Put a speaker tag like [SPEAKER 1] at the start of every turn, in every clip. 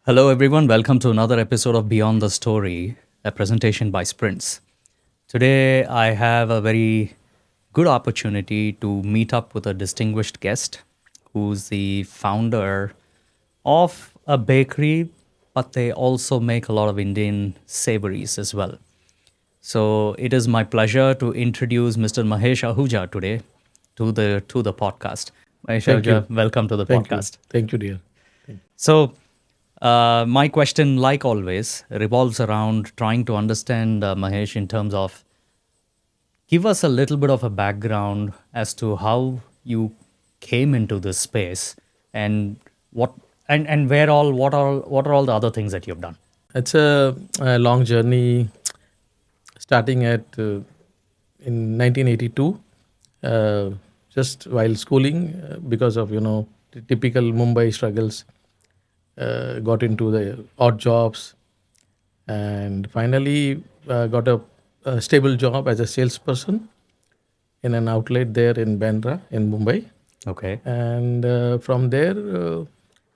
[SPEAKER 1] Hello, everyone. Welcome to another episode of Beyond the Story, a presentation by SpryntZ. Today, I have a very good opportunity to meet up with a distinguished guest who's the founder of a bakery, but they also make a lot of Indian savories as well. So, it is my pleasure to introduce Mr. Mahesh Ahuja today to the podcast. Mahesh
[SPEAKER 2] Thank you.
[SPEAKER 1] Ahuja, welcome to the
[SPEAKER 2] Thank you.
[SPEAKER 1] podcast.
[SPEAKER 2] Thank you, dear. Thank
[SPEAKER 1] So, my question, like always, revolves around trying to understand Mahesh in terms of give us a little bit of a background as to how you came into this space and what and where all what are all the other things that you've done.
[SPEAKER 2] It's a long journey starting at in 1982, uh, just while schooling, because of the typical Mumbai struggles. Got into the odd jobs, and finally got a stable job as a salesperson in an outlet there in Bandra in Mumbai.
[SPEAKER 1] Okay.
[SPEAKER 2] And from there,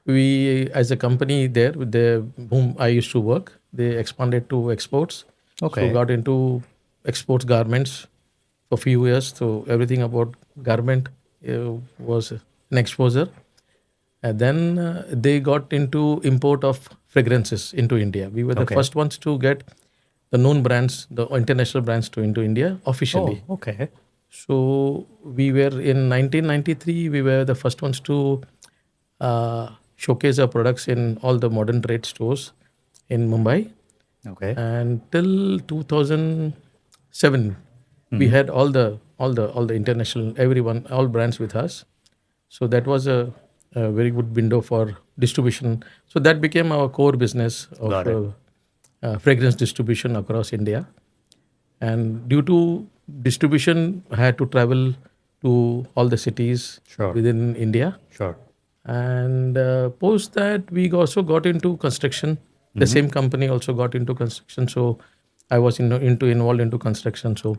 [SPEAKER 2] we as a company there with the whom I used to work, they expanded to exports. So
[SPEAKER 1] Okay.
[SPEAKER 2] got into exports garments for few years. So everything about garment was an exposure. And then they got into import of fragrances into India. We were the
[SPEAKER 1] Okay.
[SPEAKER 2] first ones to get the known brands, the international brands to into India officially.
[SPEAKER 1] Oh, okay.
[SPEAKER 2] So we were in 1993. We were the first ones to showcase our products in all the modern trade stores in Mumbai.
[SPEAKER 1] Okay.
[SPEAKER 2] And till 2007, we had all the international everyone all brands with us. So that was a very good window for distribution. So that became our core business of
[SPEAKER 1] Got it.
[SPEAKER 2] fragrance distribution across India. And due to distribution, I had to travel to all the cities
[SPEAKER 1] Sure.
[SPEAKER 2] within India.
[SPEAKER 1] Sure.
[SPEAKER 2] And post that, we also got into construction. The same company also got into construction. So I was involved into construction. So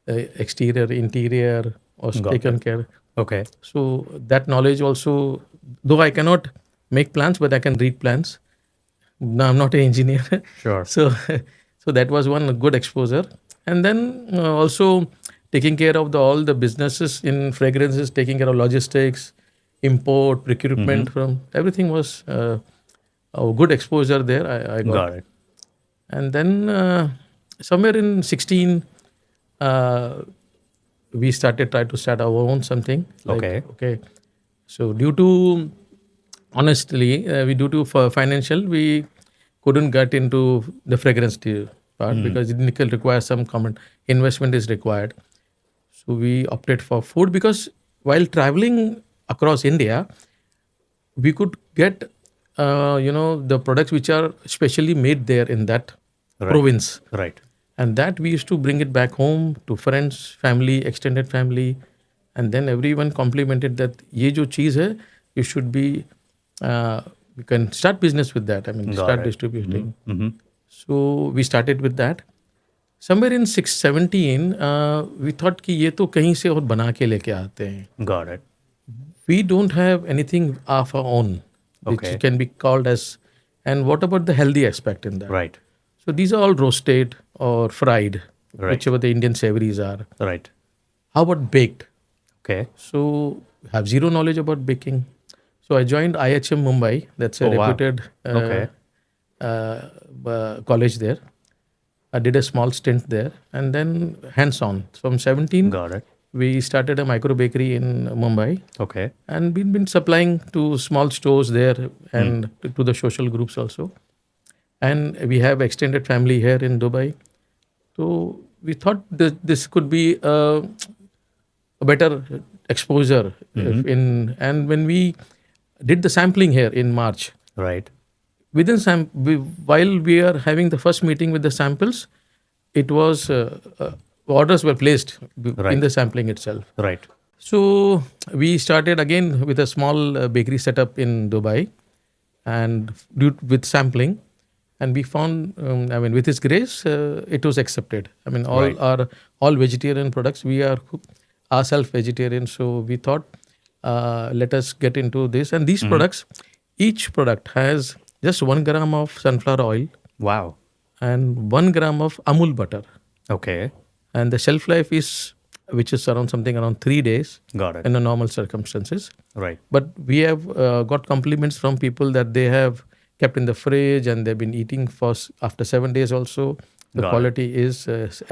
[SPEAKER 2] exterior, interior was
[SPEAKER 1] Got
[SPEAKER 2] taken care.
[SPEAKER 1] Okay.
[SPEAKER 2] So that knowledge also, though I cannot make plans, but I can read plans. No, I'm not an engineer.
[SPEAKER 1] Sure.
[SPEAKER 2] So, so that was one good exposure. And then also taking care of all the businesses in fragrances, taking care of logistics, import, procurement from everything was a good exposure there. I got.
[SPEAKER 1] Got it.
[SPEAKER 2] And then somewhere in 16, we try to start our own something.
[SPEAKER 1] Okay.
[SPEAKER 2] Okay. So due to honestly, due to financial, we couldn't get into the fragrance part because it requires some common investment is required. So we opted for food because while traveling across India, we could get the products which are specially made there in that province,
[SPEAKER 1] Right.
[SPEAKER 2] and that we used to bring it back home to friends, family, extended family, and then everyone complimented that ye jo cheez hai, you should be you can start business with that. I mean,
[SPEAKER 1] Got
[SPEAKER 2] start
[SPEAKER 1] it.
[SPEAKER 2] distributing.
[SPEAKER 1] Mm-hmm.
[SPEAKER 2] So we started with that. Somewhere in 617, we thought कि ये तो कहीं से और बना के लेके आते हैं.
[SPEAKER 1] Got it.
[SPEAKER 2] We don't have anything of our own, which
[SPEAKER 1] Okay.
[SPEAKER 2] can be called as. And what about the healthy aspect in that?
[SPEAKER 1] Right.
[SPEAKER 2] So these are all roasted or fried,
[SPEAKER 1] Right.
[SPEAKER 2] whichever the Indian savories are.
[SPEAKER 1] Right.
[SPEAKER 2] How about baked?
[SPEAKER 1] Okay.
[SPEAKER 2] So I have zero knowledge about baking. So I joined IHM Mumbai. That's a
[SPEAKER 1] Oh, wow.
[SPEAKER 2] reputed
[SPEAKER 1] Okay.
[SPEAKER 2] college there. I did a small stint there, and then hands-on. From 17,
[SPEAKER 1] Got it.
[SPEAKER 2] we started a micro bakery in Mumbai,
[SPEAKER 1] Okay.
[SPEAKER 2] and we've been supplying to small stores there and to the social groups also. And we have extended family here in Dubai. So we thought that this could be a better exposure. And when we did the sampling here in March,
[SPEAKER 1] Right.
[SPEAKER 2] within while we are having the first meeting with the samples, it was orders were placed
[SPEAKER 1] Right.
[SPEAKER 2] in the sampling itself.
[SPEAKER 1] Right.
[SPEAKER 2] So we started again with a small bakery setup in Dubai, and with sampling, and we found, with His grace, it was accepted. I mean,
[SPEAKER 1] Right.
[SPEAKER 2] all vegetarian products. We are ourselves vegetarian, so we thought, let us get into this. And these products, each product has just 1 gram of sunflower oil
[SPEAKER 1] Wow.
[SPEAKER 2] and 1 gram of Amul butter.
[SPEAKER 1] Okay.
[SPEAKER 2] And the shelf life is, which is around something around 3 days
[SPEAKER 1] Got it.
[SPEAKER 2] in the normal circumstances.
[SPEAKER 1] Right.
[SPEAKER 2] But we have got compliments from people that they have kept in the fridge and they've been eating for after 7 days also. The
[SPEAKER 1] Got it.
[SPEAKER 2] quality is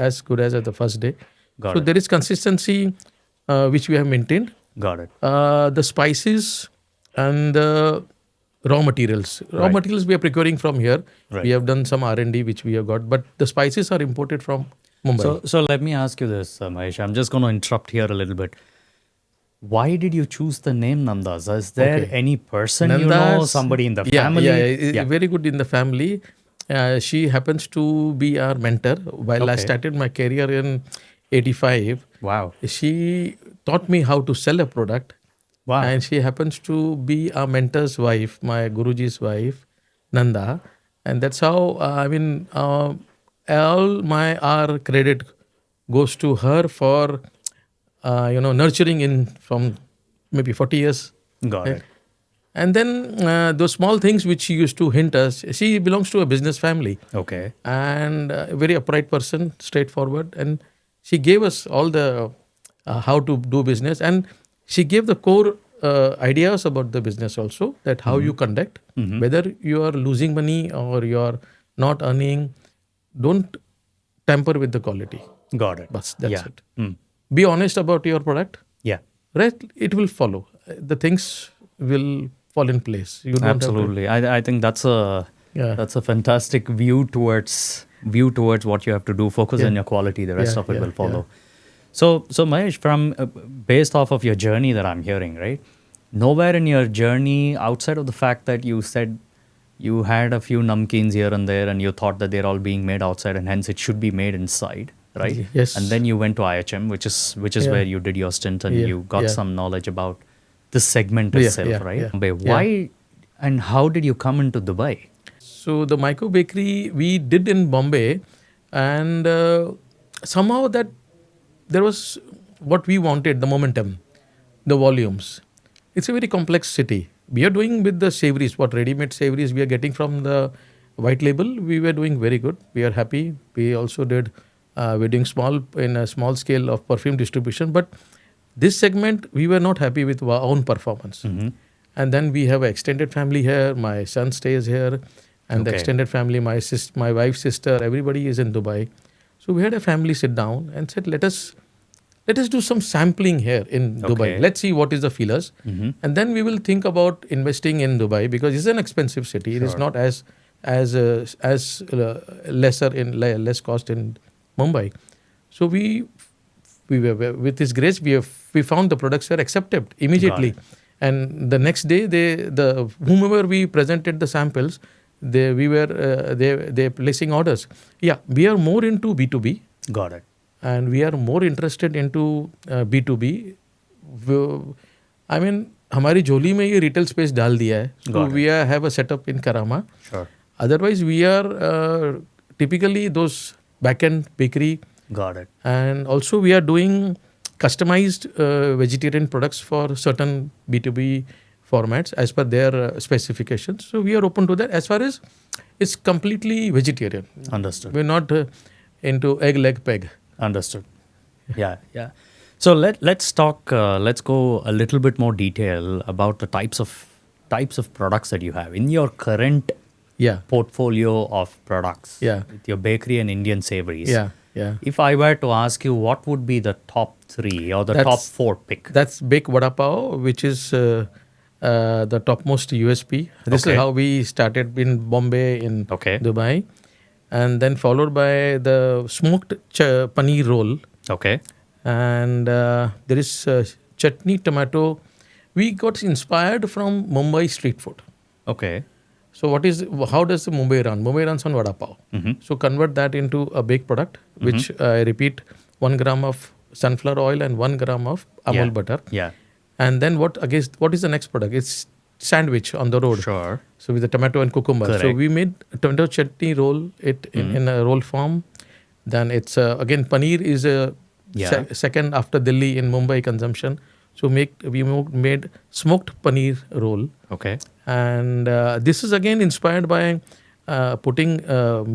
[SPEAKER 2] as good as at the first day.
[SPEAKER 1] Got
[SPEAKER 2] So
[SPEAKER 1] it.
[SPEAKER 2] there is consistency which we have maintained.
[SPEAKER 1] Got it.
[SPEAKER 2] The spices and the raw materials. Raw
[SPEAKER 1] Right.
[SPEAKER 2] materials we are procuring from here.
[SPEAKER 1] Right.
[SPEAKER 2] We have done some R&D which we have got, but the spices are imported from Mumbai.
[SPEAKER 1] So let me ask you this, Mahesh. I'm just going to interrupt here a little bit. Why did you choose the name Nandas? Is there
[SPEAKER 2] Okay.
[SPEAKER 1] any person you know,
[SPEAKER 2] Nanda's-
[SPEAKER 1] somebody in the
[SPEAKER 2] yeah,
[SPEAKER 1] family?
[SPEAKER 2] Yeah, very good in the family. She happens to be our mentor. While I
[SPEAKER 1] Okay.
[SPEAKER 2] started my career in 85,
[SPEAKER 1] Wow.
[SPEAKER 2] she taught me how to sell a product.
[SPEAKER 1] Wow.
[SPEAKER 2] And she happens to be our mentor's wife, my Guruji's wife, Nanda. And that's how, all our credit goes to her for, nurturing in from maybe 40 years.
[SPEAKER 1] Got it.
[SPEAKER 2] And then those small things which she used to hint us, she belongs to a business family
[SPEAKER 1] Okay.
[SPEAKER 2] and a very upright person, straightforward. And she gave us all the how to do business, and she gave the core ideas about the business also, that how you conduct, whether you are losing money or you are not earning, don't tamper with the quality.
[SPEAKER 1] Got it.
[SPEAKER 2] But that's
[SPEAKER 1] Yeah.
[SPEAKER 2] it.
[SPEAKER 1] Mm.
[SPEAKER 2] Be honest about your product,
[SPEAKER 1] Yeah.
[SPEAKER 2] right? It will follow. The things will fall in place. You don't have to-
[SPEAKER 1] Absolutely. I think that's a
[SPEAKER 2] Yeah.
[SPEAKER 1] that's a fantastic view towards what you have to do. Focus on your quality. The rest
[SPEAKER 2] Yeah,
[SPEAKER 1] of it
[SPEAKER 2] yeah,
[SPEAKER 1] will follow. So Mahesh, from based off of your journey that I'm hearing, right? Nowhere in your journey, outside of the fact that you said you had a few namkeens here and there, and you thought that they're all being made outside, and hence it should be made inside, right?
[SPEAKER 2] Yes.
[SPEAKER 1] And then you went to IHM, which is
[SPEAKER 2] Yeah.
[SPEAKER 1] where you did your stint, and
[SPEAKER 2] Yeah,
[SPEAKER 1] you got
[SPEAKER 2] yeah.
[SPEAKER 1] some knowledge about this segment
[SPEAKER 2] Yeah,
[SPEAKER 1] itself,
[SPEAKER 2] yeah,
[SPEAKER 1] right?
[SPEAKER 2] yeah.
[SPEAKER 1] Bombay.
[SPEAKER 2] Yeah.
[SPEAKER 1] Why and how did you come into Dubai?
[SPEAKER 2] So the micro bakery we did in Bombay, and somehow that there was what we wanted, the momentum, the volumes. It's a very complex city. We are doing with the savories, what ready-made savories we are getting from the white label. We were doing very good. We are happy. We also did we're doing in a small scale of perfume distribution, but this segment we were not happy with our own performance. And then we have an extended family here. My son stays here, and the
[SPEAKER 1] Okay.
[SPEAKER 2] extended family, my wife's sister, everybody is in Dubai. So we had a family sit down and said, let us do some sampling here in Dubai.
[SPEAKER 1] Okay.
[SPEAKER 2] Let's see what is the feelers, and then we will think about investing in Dubai, because it's an expensive city. It is
[SPEAKER 1] Sure.
[SPEAKER 2] not as less cost in Mumbai. So we were, with His grace, we found the products were accepted immediately,
[SPEAKER 1] Got
[SPEAKER 2] and the next day whomever we presented the samples, they placing orders. Yeah, we are more into B2B,
[SPEAKER 1] Got it.
[SPEAKER 2] and we are more interested into B2B. I mean, हमारी झोली में ये retail space डाल दिया है. So
[SPEAKER 1] Got it.
[SPEAKER 2] we have a setup in Karama.
[SPEAKER 1] Sure.
[SPEAKER 2] Otherwise, we are typically those back-end bakery,
[SPEAKER 1] Got it.
[SPEAKER 2] and also we are doing customized vegetarian products for certain B2B formats as per their specifications. So we are open to that. As far as it's completely vegetarian.
[SPEAKER 1] Understood.
[SPEAKER 2] We're not into egg, leg, peg.
[SPEAKER 1] Understood. Yeah, yeah. So let's talk. Let's go a little bit more detail about the types of products that you have in your current
[SPEAKER 2] Yeah.
[SPEAKER 1] portfolio of products.
[SPEAKER 2] Yeah.
[SPEAKER 1] With your bakery and Indian savories.
[SPEAKER 2] Yeah. Yeah.
[SPEAKER 1] If I were to ask you, what would be the top 3 or the top
[SPEAKER 2] That's-
[SPEAKER 1] 4 pick?
[SPEAKER 2] That's Bake Vada Pav, which is the topmost USP. This
[SPEAKER 1] Okay.
[SPEAKER 2] is how we started in Bombay, in
[SPEAKER 1] Okay.
[SPEAKER 2] Dubai. And then followed by the smoked paneer roll.
[SPEAKER 1] Okay.
[SPEAKER 2] And there is chutney tomato. We got inspired from Mumbai street food.
[SPEAKER 1] Okay.
[SPEAKER 2] So how does the Mumbai run? Mumbai runs on Vada Pav. So convert that into a baked product, which I repeat, 1 gram of sunflower oil and 1 gram of Amul
[SPEAKER 1] Yeah.
[SPEAKER 2] butter.
[SPEAKER 1] Yeah.
[SPEAKER 2] And then what is the next product? It's sandwich on the road.
[SPEAKER 1] Sure.
[SPEAKER 2] So with the tomato and cucumber. So
[SPEAKER 1] Correct.
[SPEAKER 2] we made tomato chutney roll it in a roll form. Then it's again paneer is a
[SPEAKER 1] Yeah.
[SPEAKER 2] second after Delhi in Mumbai consumption. So made smoked paneer roll,
[SPEAKER 1] Okay.
[SPEAKER 2] and this is again inspired by putting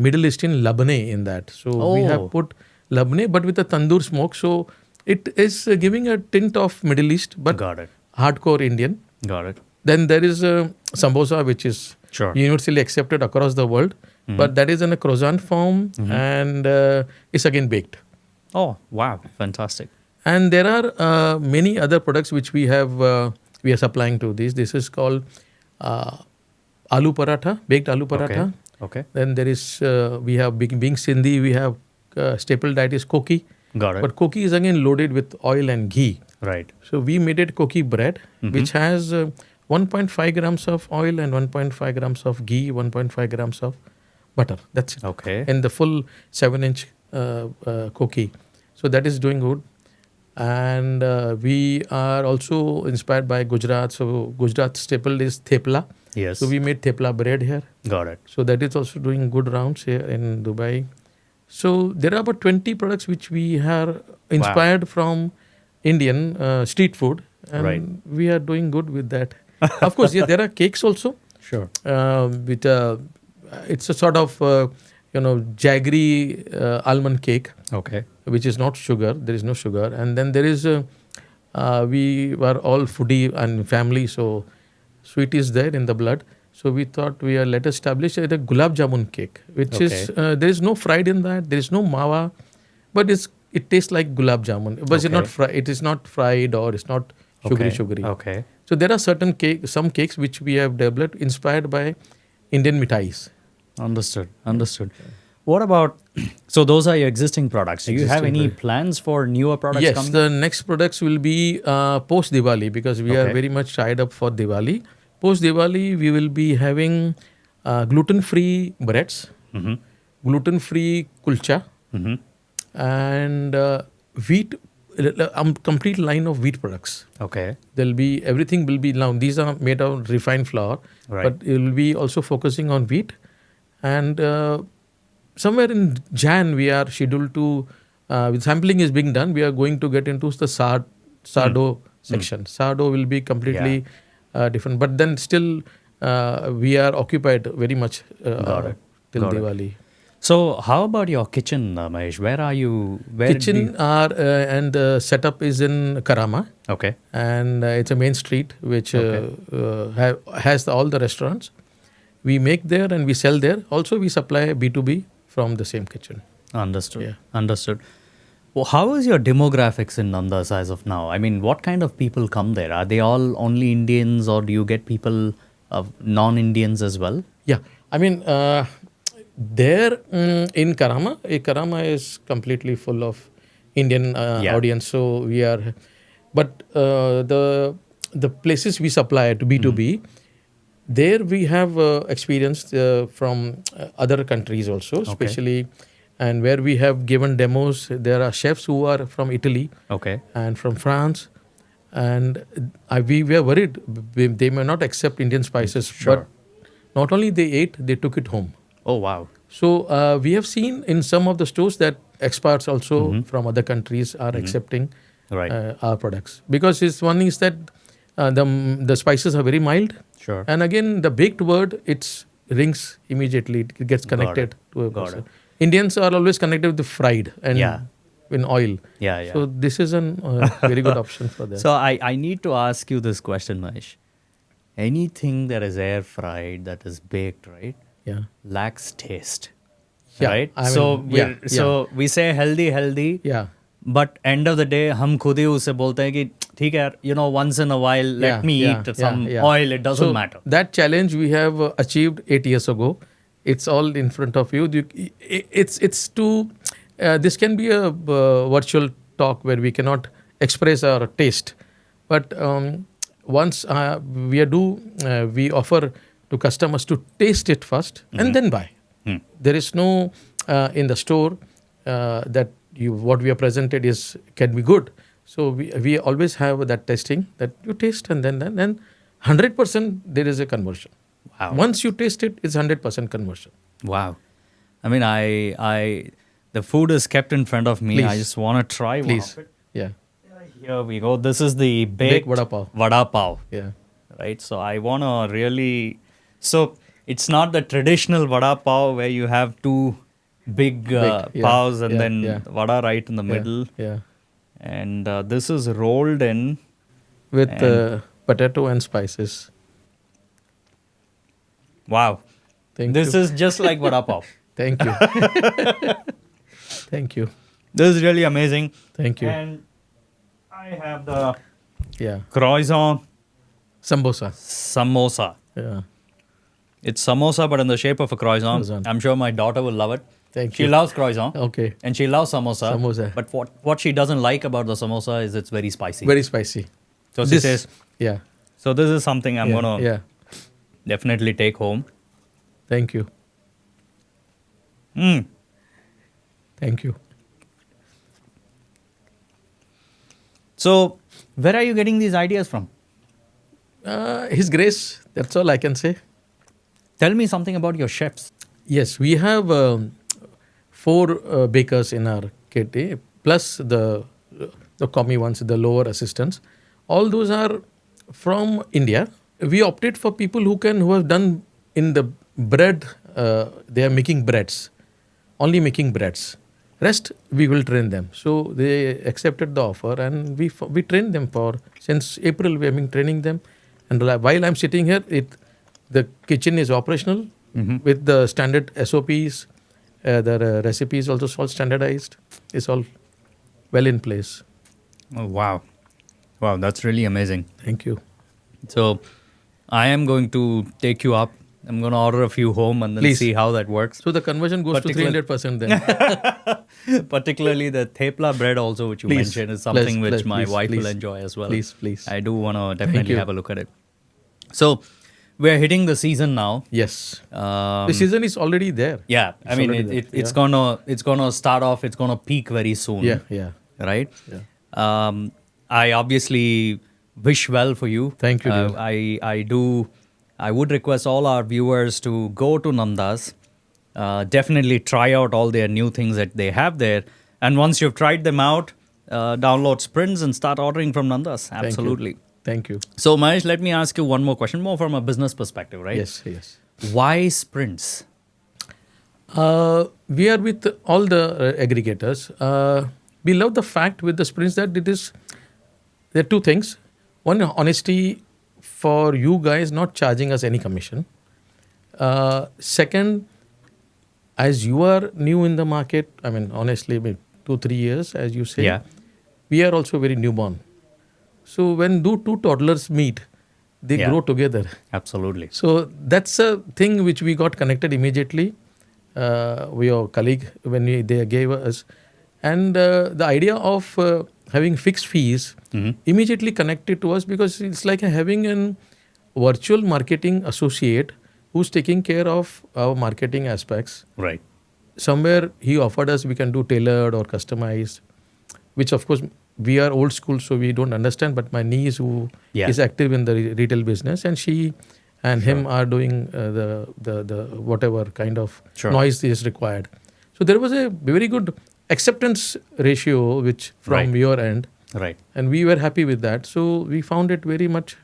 [SPEAKER 2] Middle Eastern labne in that. So we have
[SPEAKER 1] Oh,
[SPEAKER 2] put labne, but with a tandoor smoke. So it is giving a tint of Middle East, but
[SPEAKER 1] got it.
[SPEAKER 2] hardcore Indian.
[SPEAKER 1] Got it.
[SPEAKER 2] Then there is samosa, which is
[SPEAKER 1] Sure.
[SPEAKER 2] universally accepted across the world, but that is in a croissant form and it's again baked.
[SPEAKER 1] Oh, wow. Fantastic.
[SPEAKER 2] And there are many other products which we are supplying to these. This is called aloo paratha, baked aloo paratha.
[SPEAKER 1] Okay.
[SPEAKER 2] Then there is we have being Sindhi, we have staple diet is koki,
[SPEAKER 1] Got it.
[SPEAKER 2] but koki is again loaded with oil and ghee.
[SPEAKER 1] Right.
[SPEAKER 2] So we made it koki bread, which has 1.5 grams of oil and 1.5 grams of ghee, 1.5 grams of butter. That's it.
[SPEAKER 1] Okay.
[SPEAKER 2] In the full 7-inch koki. So that is doing good. And we are also inspired by Gujarat. So Gujarat staple is thepla.
[SPEAKER 1] Yes.
[SPEAKER 2] So we made thepla bread here.
[SPEAKER 1] Got it.
[SPEAKER 2] So that is also doing good rounds here in Dubai. So there are about 20 products which we are inspired from Indian street food, and
[SPEAKER 1] Right.
[SPEAKER 2] we are doing good with that. Of course, yeah, there are cakes also.
[SPEAKER 1] Sure.
[SPEAKER 2] With it's a sort of jaggery almond cake,
[SPEAKER 1] Okay.
[SPEAKER 2] which is not sugar. There is no sugar, and then there is we were all foodie and family, so sweet is there in the blood. So we thought let us establish a gulab jamun cake, which is there is no fried in that. There is no mawa, but it tastes like gulab jamun. But it's not it is not fried or it's not sugary.
[SPEAKER 1] Okay.
[SPEAKER 2] So there are some cakes which we have developed inspired by Indian mithais.
[SPEAKER 1] Understood. What about, so those are your existing products. Do you have any plans for newer products
[SPEAKER 2] Yes,
[SPEAKER 1] coming?
[SPEAKER 2] the next products will be post Diwali, because we are very much tied up for Diwali. Post Diwali, we will be having gluten-free breads, gluten-free kulcha, and wheat, complete line of wheat products.
[SPEAKER 1] Okay.
[SPEAKER 2] Everything will be now. These are made of refined flour, but it will be also focusing on wheat. And somewhere in Jan, we are scheduled to, with sampling is being done, we are going to get into the sourdough section. Sourdough will be completely different, but then still we are occupied very much till Diwali.
[SPEAKER 1] So how about your kitchen, Mahesh? Where are you?
[SPEAKER 2] Kitchen and the setup is in Karama.
[SPEAKER 1] Okay.
[SPEAKER 2] And it's a main street which has all the restaurants. We make there and we sell there. Also, we supply B2B from the same kitchen.
[SPEAKER 1] Understood.
[SPEAKER 2] Yeah.
[SPEAKER 1] Understood. Well, how is your demographics in Nanda's as of now? I mean, what kind of people come there? Are they all only Indians, or do you get people of non-Indians as well?
[SPEAKER 2] Yeah. I mean, there in Karama is completely full of Indian audience. So we are, but the places we supply to B2B, there we have experienced from other countries also, especially, and where we have given demos. There are chefs who are from Italy, and from France, and we were worried they may not accept Indian spices, but not only they ate, they took it home.
[SPEAKER 1] Oh, wow.
[SPEAKER 2] So we have seen in some of the stores that expats also from other countries are accepting our products, because one is that the spices are very mild.
[SPEAKER 1] Sure.
[SPEAKER 2] And again, the baked word, it rings immediately. It gets connected to a person. Indians are always connected with the fried and in oil.
[SPEAKER 1] Yeah.
[SPEAKER 2] So this is a very good option for them.
[SPEAKER 1] So I need to ask you this question, Mahesh. Anything that is air fried, that is baked, right?
[SPEAKER 2] Yeah.
[SPEAKER 1] Lacks taste.
[SPEAKER 2] Yeah,
[SPEAKER 1] Right?
[SPEAKER 2] I mean,
[SPEAKER 1] So we say healthy.
[SPEAKER 2] Yeah.
[SPEAKER 1] But end of the day, हम खुद ही उसे बोलते हैं कि ठीक है यार, once in a while, let me eat some oil, it doesn't matter.
[SPEAKER 2] That challenge we have achieved 8 years ago. It's all in front of you. It's too, this can be a virtual talk where we cannot express our taste. But once we offer to customers to taste it first and then buy. There is no in the store that what we are presented can be good. So we always have that testing that you taste and then 100% there is a conversion.
[SPEAKER 1] Wow.
[SPEAKER 2] Once you taste it, it's 100% conversion.
[SPEAKER 1] Wow. I mean, the food is kept in front of me.
[SPEAKER 2] Please.
[SPEAKER 1] I just want to try one
[SPEAKER 2] Please.
[SPEAKER 1] of it.
[SPEAKER 2] Yeah.
[SPEAKER 1] Here we go. This is the
[SPEAKER 2] Baked
[SPEAKER 1] baked
[SPEAKER 2] vada pav.
[SPEAKER 1] vada pav,
[SPEAKER 2] Yeah.
[SPEAKER 1] right? So I want to really. So it's not the traditional vada pav where you have two big
[SPEAKER 2] Baked, yeah,
[SPEAKER 1] pavs and
[SPEAKER 2] yeah,
[SPEAKER 1] then
[SPEAKER 2] yeah.
[SPEAKER 1] vada right in the
[SPEAKER 2] Yeah.
[SPEAKER 1] middle.
[SPEAKER 2] Yeah.
[SPEAKER 1] And this is rolled in.
[SPEAKER 2] With
[SPEAKER 1] And-
[SPEAKER 2] potato and spices.
[SPEAKER 1] Wow.
[SPEAKER 2] Thank
[SPEAKER 1] This
[SPEAKER 2] you.
[SPEAKER 1] is just like vada pav.
[SPEAKER 2] Thank you. Thank you.
[SPEAKER 1] This is really amazing.
[SPEAKER 2] Thank you.
[SPEAKER 1] And I have the
[SPEAKER 2] Yeah.
[SPEAKER 1] croissant
[SPEAKER 2] Sambosa.
[SPEAKER 1] samosa.
[SPEAKER 2] Yeah.
[SPEAKER 1] It's samosa, but in the shape of a croissant.
[SPEAKER 2] Croissant.
[SPEAKER 1] I'm sure my daughter will love it.
[SPEAKER 2] Thank
[SPEAKER 1] She
[SPEAKER 2] you.
[SPEAKER 1] loves croissant.
[SPEAKER 2] Okay.
[SPEAKER 1] And she loves samosa.
[SPEAKER 2] Samosa.
[SPEAKER 1] But what she doesn't like about the samosa is it's very spicy.
[SPEAKER 2] Very spicy.
[SPEAKER 1] So she
[SPEAKER 2] This-
[SPEAKER 1] says,
[SPEAKER 2] Yeah.
[SPEAKER 1] so this is something I'm
[SPEAKER 2] yeah.
[SPEAKER 1] going to
[SPEAKER 2] Yeah.
[SPEAKER 1] definitely take home.
[SPEAKER 2] Thank you.
[SPEAKER 1] Mm.
[SPEAKER 2] Thank you.
[SPEAKER 1] So where are you getting these ideas from?
[SPEAKER 2] His Grace. That's all I can say.
[SPEAKER 1] Tell me something about your chefs.
[SPEAKER 2] Yes, we have 4 bakers in our kitty, plus the commie ones, the lower assistants. All those are from India. We opted for people who have done in the bread. They are making breads, only making breads. Rest we will train them. So they accepted the offer, and we trained them since April. We have been training them, and while I'm sitting here, the kitchen is operational. With the standard SOPs, the recipes also all standardized. It's all well in place.
[SPEAKER 1] Oh, wow. Wow, that's really amazing.
[SPEAKER 2] Thank you.
[SPEAKER 1] So I am going to take you up. I'm going to order a few home and then
[SPEAKER 2] Please.
[SPEAKER 1] see how that works.
[SPEAKER 2] So the conversion goes to
[SPEAKER 1] Particular-
[SPEAKER 2] 300% then.
[SPEAKER 1] Particularly the thepla bread also, which you
[SPEAKER 2] Please.
[SPEAKER 1] mentioned, is something
[SPEAKER 2] Please,
[SPEAKER 1] which my
[SPEAKER 2] please,
[SPEAKER 1] wife will
[SPEAKER 2] please.
[SPEAKER 1] enjoy as well.
[SPEAKER 2] Please.
[SPEAKER 1] I do want to definitely
[SPEAKER 2] you.
[SPEAKER 1] have a look at it. So we're hitting the season now.
[SPEAKER 2] Yes.
[SPEAKER 1] Um,
[SPEAKER 2] The season is already there.
[SPEAKER 1] yeah, I mean
[SPEAKER 2] already
[SPEAKER 1] it's
[SPEAKER 2] there.
[SPEAKER 1] it's gonna start off. It's gonna peak very soon.
[SPEAKER 2] Yeah.
[SPEAKER 1] Right.
[SPEAKER 2] Yeah.
[SPEAKER 1] I obviously wish well for you.
[SPEAKER 2] Thank you, dear.
[SPEAKER 1] I do. I would request all our viewers to go to Nanda's. Definitely try out all their new things that they have there. And once you've tried them out, download SpryntZ and start ordering from Nanda's. Absolutely.
[SPEAKER 2] Thank you.
[SPEAKER 1] So Mahesh, let me ask you one more question, more from a business perspective, right?
[SPEAKER 2] Yes.
[SPEAKER 1] Why SpryntZ?
[SPEAKER 2] We are with all the aggregators. We love the fact with the SpryntZ that there are 2 things. One, honesty for you guys not charging us any commission. Second, as you are new in the market, I mean, honestly, 2-3 years, as you say,
[SPEAKER 1] Yeah.
[SPEAKER 2] we are also very newborn. So when 2 toddlers meet, they
[SPEAKER 1] Yeah.
[SPEAKER 2] grow together.
[SPEAKER 1] Absolutely.
[SPEAKER 2] So that's a thing which we got connected immediately. With your colleague when they gave us, and the idea of having fixed fees immediately connected to us, because it's like having a virtual marketing associate who's taking care of our marketing aspects.
[SPEAKER 1] Right.
[SPEAKER 2] Somewhere he offered us we can do tailored or customized, which of course we are old school, so we don't understand. But my niece, who is active in the retail business, and she and him are doing the whatever kind of noise is required. So there was a very good acceptance ratio which from your end.
[SPEAKER 1] Right.
[SPEAKER 2] And we were happy with that. So we found it very much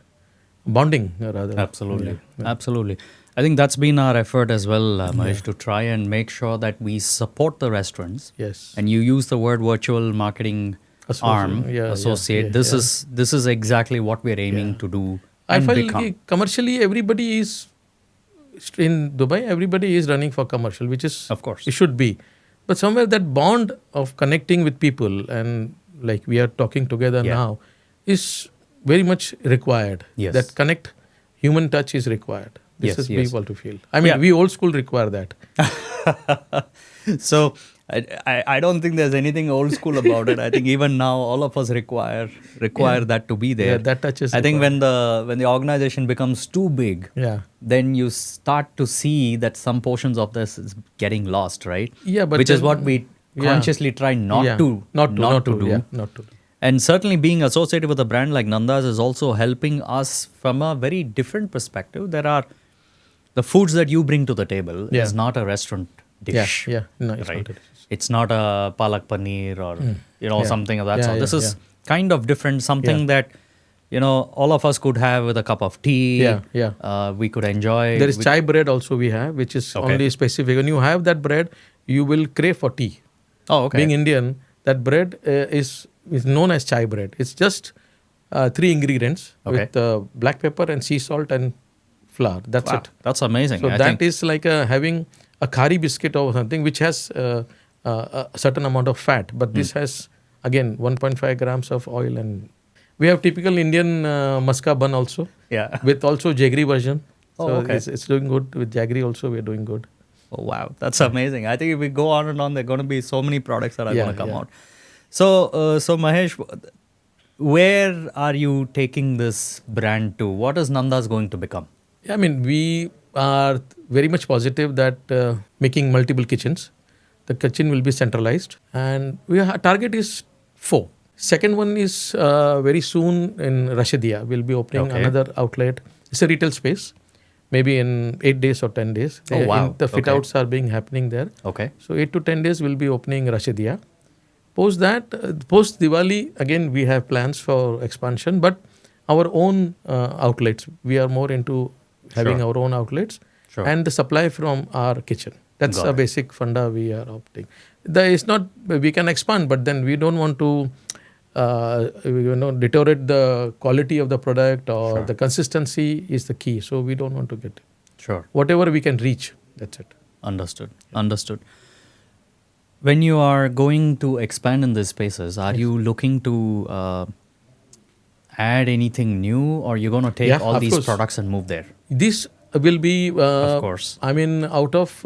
[SPEAKER 2] bonding rather.
[SPEAKER 1] Absolutely.
[SPEAKER 2] Yeah.
[SPEAKER 1] Absolutely. I think that's been our effort as well, Mahesh, to try and make sure that we support the restaurants.
[SPEAKER 2] Yes.
[SPEAKER 1] And you use the word virtual marketing arm, associate. This is exactly what we're aiming to do.
[SPEAKER 2] I feel commercially everybody is in Dubai, everybody is running for commercial, which is,
[SPEAKER 1] of course,
[SPEAKER 2] it should be. But somewhere that bond of connecting with people, and like we are talking together now, is very much required.
[SPEAKER 1] Yes.
[SPEAKER 2] That human touch is required. This is people to feel. I mean, we old school require that.
[SPEAKER 1] So I don't think there's anything old school about it. I think even now all of us require that to be there.
[SPEAKER 2] Yeah, that touch is
[SPEAKER 1] I think
[SPEAKER 2] required.
[SPEAKER 1] when the organization becomes too big, then you start to see that some portions of this is getting lost, right?
[SPEAKER 2] Yeah, but
[SPEAKER 1] which is what we consciously try not to do. And certainly being associated with a brand like Nanda's is also helping us from a very different perspective. There are the foods that you bring to the table is not a restaurant dish.
[SPEAKER 2] No, it's
[SPEAKER 1] right?
[SPEAKER 2] not a dish.
[SPEAKER 1] It's not a palak paneer or something of that sort. kind of different, something that, all of us could have with a cup of tea. We could enjoy.
[SPEAKER 2] There is chai bread also we have, which is only specific. When you have that bread, you will crave for tea.
[SPEAKER 1] Oh, okay.
[SPEAKER 2] Being Indian, that bread is known as chai bread. It's just 3 ingredients with black pepper and sea salt and flour. That's it.
[SPEAKER 1] That's amazing.
[SPEAKER 2] So that is like having a khari biscuit or something which has a certain amount of fat. But this has, again, 1.5 grams of oil. And we have typical Indian maska bun also.
[SPEAKER 1] Yeah.
[SPEAKER 2] With also jaggery version.
[SPEAKER 1] Oh,
[SPEAKER 2] so
[SPEAKER 1] okay.
[SPEAKER 2] It's doing good. With jaggery also we're doing good.
[SPEAKER 1] Oh, wow. That's amazing. I think if we go on and on, there are going to be so many products that are going to come out. So Mahesh, where are you taking this brand to? What is Nanda's going to become?
[SPEAKER 2] I mean, we are very much positive that making multiple kitchens. The kitchen will be centralized. And our target is 4. Second one is very soon in Rashidia. We'll be opening another outlet. It's a retail space. Maybe in 8 days or 10 days.
[SPEAKER 1] Oh, wow.
[SPEAKER 2] The fit outs are being happening there.
[SPEAKER 1] Okay.
[SPEAKER 2] So 8 to 10 days we'll be opening Rashidia. Post that, post Diwali, again we have plans for expansion, but our own outlets. We are more into having our own outlets and the supply from our kitchen. That's a basic funda we are opting. It's not, we can expand, but then we don't want to deteriorate the quality of the product or the consistency is the key. So we don't want to get whatever we can reach. That's it.
[SPEAKER 1] Understood. When you are going to expand in these spaces, are you looking to add anything new, or you're going to take all these products and move there?
[SPEAKER 2] This will be,
[SPEAKER 1] of course.
[SPEAKER 2] I mean, out of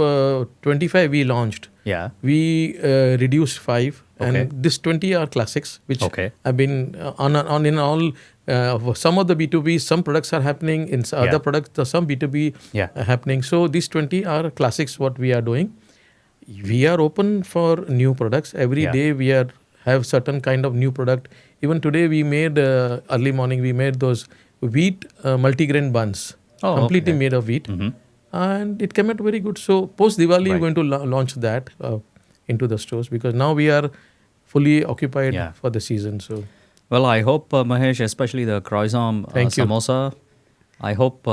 [SPEAKER 2] 25 we launched.
[SPEAKER 1] Yeah.
[SPEAKER 2] We reduced 5, and this 20 are classics, which have been on in all. Some of the B2B, some products are happening in other products. Some B2B happening. So these 20 are classics. What we are doing, we are open for new products every day. We have certain kind of new product. Even today, we made early morning. We made those wheat multigrain buns, completely made of wheat. And it came out very good. So post Diwali, we're going to launch that into the stores, because now we are fully occupied for the season. So,
[SPEAKER 1] well, I hope Mahesh, especially the croissant samosa, I hope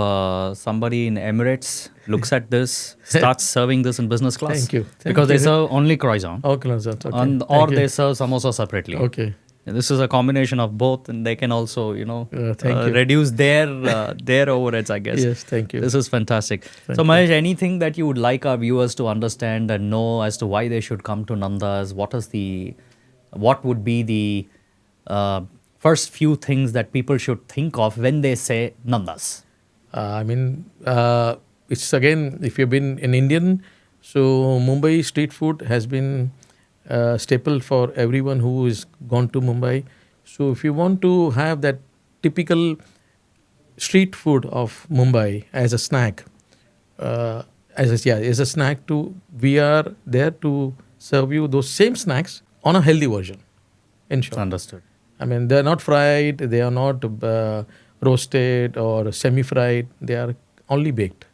[SPEAKER 1] somebody in Emirates looks at this, starts serving this in business class.
[SPEAKER 2] Thank you.
[SPEAKER 1] Because they serve only croissant.
[SPEAKER 2] Or croissant.
[SPEAKER 1] Or they serve samosa separately.
[SPEAKER 2] Okay.
[SPEAKER 1] This is a combination of both, and they can also, reduce their overheads, I guess.
[SPEAKER 2] Yes, thank you.
[SPEAKER 1] This is fantastic. So, Mahesh, anything that you would like our viewers to understand and know as to why they should come to Nanda's? What would be the first few things that people should think of when they say Nanda's?
[SPEAKER 2] It's again, if you've been an Indian, so Mumbai street food has been staple for everyone who is gone to Mumbai. So if you want to have that typical street food of Mumbai as a snack, as a snack we are there to serve you those same snacks on a healthy version. In short.
[SPEAKER 1] Understood.
[SPEAKER 2] I mean, they are not fried, they are not roasted or semi-fried, they are only baked.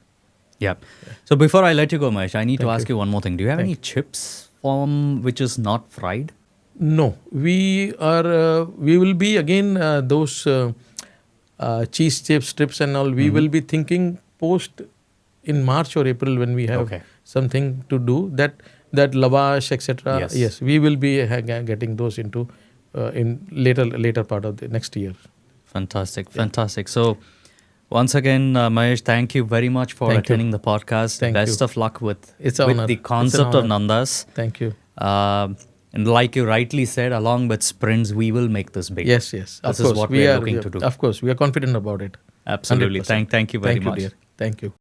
[SPEAKER 1] Yeah. So before I let you go, Mahesh, I need to ask you one more thing. Do you have any chips which is not fried?
[SPEAKER 2] No, we will be again those cheese chips, strips and all. We will be thinking post in March or April when we have something to do that lavash, etc. Yes, we will be getting those into in later part of the next year.
[SPEAKER 1] Fantastic. So once again, Mahesh, thank you very much for attending the podcast. Best of luck with the concept of Nanda's.
[SPEAKER 2] Thank you.
[SPEAKER 1] And like you rightly said, along with SpryntZ, we will make this big.
[SPEAKER 2] Yes.
[SPEAKER 1] This is what we are looking to do.
[SPEAKER 2] Of course, we are confident about it.
[SPEAKER 1] Absolutely. Thank you very much.
[SPEAKER 2] Dear. Thank you.